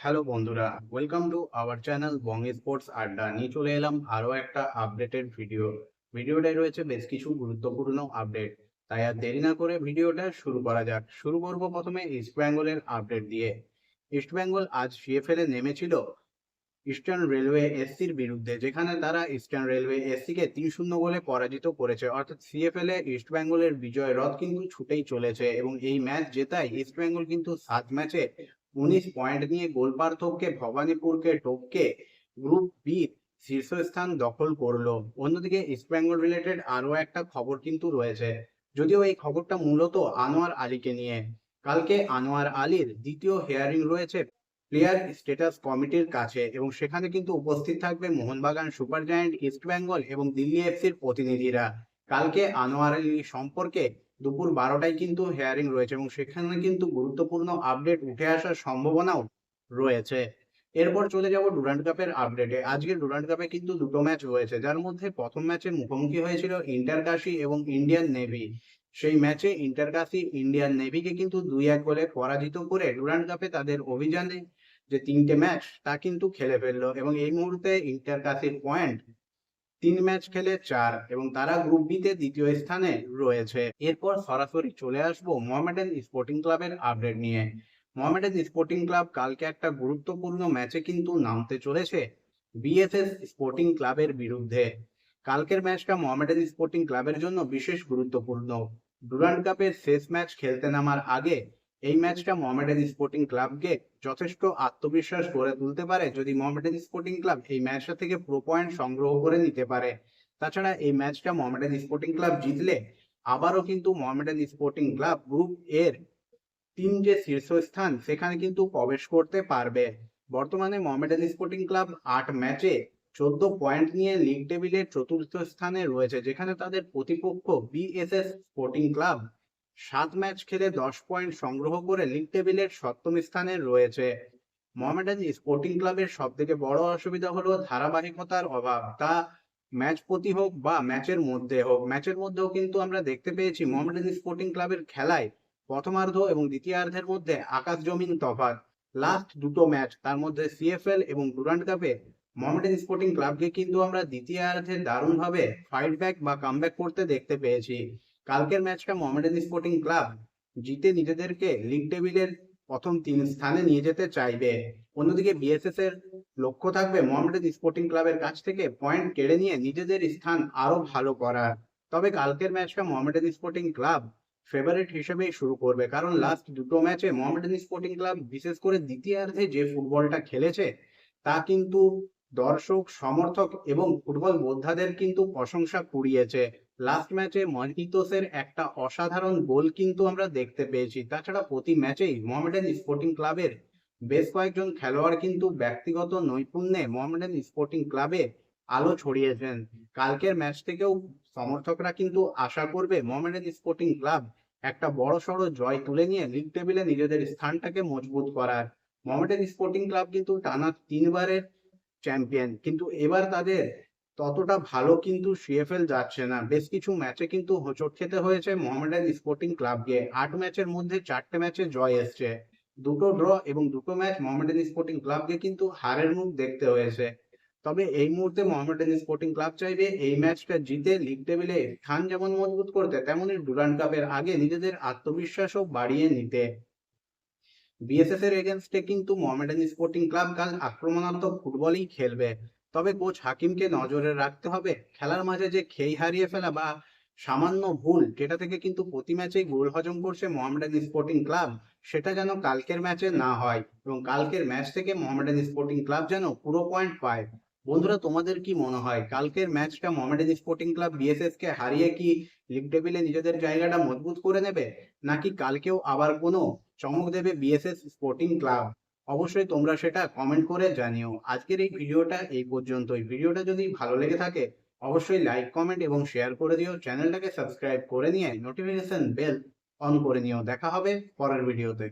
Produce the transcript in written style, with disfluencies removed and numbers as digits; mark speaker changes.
Speaker 1: Hello বন্ধুরা, welcome to our channel Bong sports আড্ডা। নিয়ে চলে এলাম আরো একটা আপডেটেড ভিডিওটাই রয়েছে বেশ কিছু গুরুত্বপূর্ণ আপডেট। তাই আর দেরি না করে ভিডিওটা শুরু করা যাক। শুরু করব প্রথমে ইস্ট বেঙ্গলের আপডেট দিয়ে। ইস্ট বেঙ্গল আজ সিএফএল এ নেমেছিল ইস্টার্ন রেলওয়ে এসসির বিরুদ্ধে, যেখানে তারা ইস্টার্ন রেলওয়ে এসসি কে 3-0 গোলে পরাজিত করেছে। অর্থাৎ সিএফএল এ ইস্ট বেঙ্গলের বিজয় রথ কিন্তু ছুটেই চলেছে এবং এই ম্যাচ জেতায় ইস্ট বেঙ্গল কিন্তু 7 ম্যাচে 19 পয়েন্ট নিয়ে গোল পার্থক্যে ভবানীপুরকে টপকে গ্রুপ বি শীর্ষস্থান দখল করলো। অন্যদিকে ইস্ট বেঙ্গল রিলেটেড আরো একটা খবর কিন্তু রয়েছে, যদিও এই খবরটা মূলত আনোয়ার আলীকে নিয়ে। কালকে আনোয়ার আলীর দ্বিতীয় হিয়ারিং রয়েছে প্লেয়ার স্ট্যাটাস কমিটির কাছে এবং সেখানে কিন্তু উপস্থিত থাকবে Mohun Bagan super giant, east Bengal এবং দিল্লি এফসির প্রতিনিধিরা। কালকে আনোয়ার আলী সম্পর্কে দুপুর 12টায় কিন্তু হিয়ারিং রয়েছে এবং সেখানে কিন্তু গুরুত্বপূর্ণ আপডেট উঠে আসার সম্ভাবনাও রয়েছে। এরপর চলে যাব ডুরান্ড কাপের আপডেটে। আজকে ডুরান্ড কাপে কিন্তু দুটো ম্যাচ রয়েছে, যার মধ্যে প্রথম ম্যাচে মুখোমুখি হয়েছিল ইন্টারকাশি এবং ইন্ডিয়ান নেভি। সেই ম্যাচে ইন্টারকাশি ইন্ডিয়ান নেভিকে কিন্তু 2-1 গোলে পরাজিত করে ডুরান্ড কাপে তাদের অভিযানে যে 3টে ম্যাচ তা কিন্তু খেলে ফেললো এবং এই মুহূর্তে ইন্টারকাশির পয়েন্ট 3 ম্যাচ খেলে 4 এবং তারা গ্রুপ বি তে দ্বিতীয় স্থানে রয়েছে। এরপর সরাসরি চলে আসবো মোহামেডান স্পোর্টিং ক্লাবের আপডেট নিয়ে। মোহামেডান স্পোর্টিং ক্লাব কালকে একটা গুরুত্বপূর্ণ ম্যাচে কিন্তু নামতে চলেছে বিএসএস স্পোর্টিং ক্লাবের বিরুদ্ধে। কালকের ম্যাচটা মোহামেডান স্পোর্টিং ক্লাবের জন্য বিশেষ গুরুত্বপূর্ণ। ডুরান্ড কাপের শেষ ম্যাচ খেলতে নামার আগে এই ম্যাচটা মোহামেডান স্পোর্টিং ক্লাবকে যথেষ্ট আত্মবিশ্বাস গড়ে তুলতে পারে যদি মোহামেডান স্পোর্টিং ক্লাব এই ম্যাচটা থেকে পুরো পয়েন্ট সংগ্রহ করে নিতে পারে। তাছাড়া এই ম্যাচটা মোহামেডান স্পোর্টিং ক্লাব জিতলে আবারও কিন্তু মোহামেডান স্পোর্টিং ক্লাব গ্রুপ এর 3 যে শীর্ষস্থান সেখানে কিন্তু প্রবেশ করতে পারবে। বর্তমানে মোহামেডান স্পোর্টিং ক্লাব 8 ম্যাচে 14 পয়েন্ট নিয়ে লিগ টেবিলের চতুর্থ স্থানে রয়েছে, যেখানে তাদের প্রতিপক্ষ বিএসএস স্পোর্টিং ক্লাব 7 ম্যাচ খেলে 10 পয়েন্ট সংগ্রহ করে লিগ টেবিলের 7ম স্থানে রয়েছে। মোহামেডান স্পোর্টিং ক্লাবের সব থেকে বড় অসুবিধা হলো ধারাবাহিকতার অভাব, তা ম্যাচ প্রতি হোক বা ম্যাচের মধ্যে হোক। ম্যাচের মধ্যেও কিন্তু আমরা দেখতে পেয়েছি মোহামেডান স্পোর্টিং ক্লাবের খেলায় প্রথমার্ধ এবং দ্বিতীয়ার্ধের মধ্যে আকাশ জমিন তফাৎ। লাস্ট দুটো ম্যাচ, তার মধ্যে সিএফএল এবং ডুরান্ড কাপে মোহামেডান স্পোর্টিং ক্লাবকে কিন্তু আমরা দ্বিতীয়ার্ধে দারুণভাবে ফাইট ব্যাক বা কামব্যাক করতে দেখতে পেয়েছি। কালকের ম্যাচটা মোহামেডান স্পোর্টিং ক্লাব জিতে নিজেদেরকে লিগ টেবিলের প্রথম 3 স্থানে নিয়ে যেতে চাইবে। অন্যদিকে বিএসএস এর লক্ষ্য থাকবে মোহামেডান স্পোর্টিং ক্লাবের কাছ থেকে পয়েন্ট কেড়ে নিয়ে নিজেদের স্থান আরো ভালো করার। তবে কালকের ম্যাচটা মোহামেডান স্পোর্টিং ক্লাব ফেভারিট হিসেবেই শুরু করবে, কারণ লাস্ট দুটো ম্যাচে মোহামেডান স্পোর্টিং ক্লাব বিশেষ করে দ্বিতীয়ার্ধে যে ফুটবলটা খেলেছে তা কিন্তু দর্শক, সমর্থক এবং ফুটবল বোদ্ধাদের কিন্তু প্রশংসা কুড়িয়েছে। লাস্ট ম্যাচে মহিতোসের একটা অসাধারণ গোল কিন্তু আমরা দেখতে পেয়েছি। তাছাড়া প্রতি ম্যাচেই মোহামেডান স্পোর্টিং ক্লাবের বেশ কয়েকজন খেলোয়াড় কিন্তু ব্যক্তিগত নৈপুণ্যে মোহামেডান স্পোর্টিং ক্লাবে আলো ছড়িয়েছেন। কালকের ম্যাচ থেকেও সমর্থকরা কিন্তু আশা করবে মোহামেডান স্পোর্টিং ক্লাব একটা বড়সড় জয় তুলে নিয়ে লিগ টেবিলে নিজেদের স্থানটাকে মজবুত করার। মোহামেডান স্পোর্টিং ক্লাব কিন্তু টানা 3বারের চ্যাম্পিয়ন, কিন্তু এবার তাদের ততটা ভালো কিন্তু সিএফএল যাচ্ছে না। বেশ কিছু ম্যাচে কিন্তু হোঁচট খেতে হয়েছে মোহামেডান স্পোর্টিং ক্লাবকে। 8 ম্যাচের মধ্যে 4টে ম্যাচে জয় এসছে, দুটো ড্র এবং দুটো ম্যাচ মোহামেডান স্পোর্টিং ক্লাবকে কিন্তু হারের মুখ দেখতে হয়েছে। তবে এই মুহূর্তে মোহামেডান স্পোর্টিং ক্লাব চাইবে এই ম্যাচটা জিতে লিগ টেবিলে স্থান যেমন মজবুত করতে, তেমনই ডুরান্ড কাপের আগে নিজেদের আত্মবিশ্বাসও বাড়িয়ে নিতে। বিএসএস এর এগেনস্টে কিন্তু মোহামেডান স্পোর্টিং ক্লাব কাল আক্রমণাত্মক ফুটবলই খেলবে। তবে কোচ হাকিমকে নজরে রাখতে হবে খেলার মাঝে যে খেই হারিয়ে ফেলা বা সামান্য ভুল, যেটা থেকে কিন্তু প্রতি ম্যাচেই গোল হজম করছে মোহামেডান স্পোর্টিং ক্লাব, সেটা যেন কালকের ম্যাচে না হয় এবং কালকের ম্যাচ থেকে মোহামেডান স্পোর্টিং ক্লাব যেন পুরো পয়েন্ট পায়। বন্ধুরা, তোমাদের কি মনে হয় কালকের ম্যাচটা মোহামেডান স্পোর্টিং ক্লাব বিএসএস কে হারিয়ে কি লিগ টেবিলে নিজেদের জায়গাটা মজবুত করে নেবে, নাকি কালকেও আবার কোনো চমক দেবে বিএসএস স্পোর্টিং ক্লাব? অবশ্যই তোমরা সেটা কমেন্ট করে জানিও। আজকের এই ভিডিওটা এই পর্যন্তই। ভিডিওটা যদি ভালো লেগে থাকে অবশ্যই লাইক, কমেন্ট এবং শেয়ার করে দিও। চ্যানেলটাকে সাবস্ক্রাইব করে নিয়ে নোটিফিকেশন বেল অন করে নিও। দেখা হবে পরের ভিডিওতে।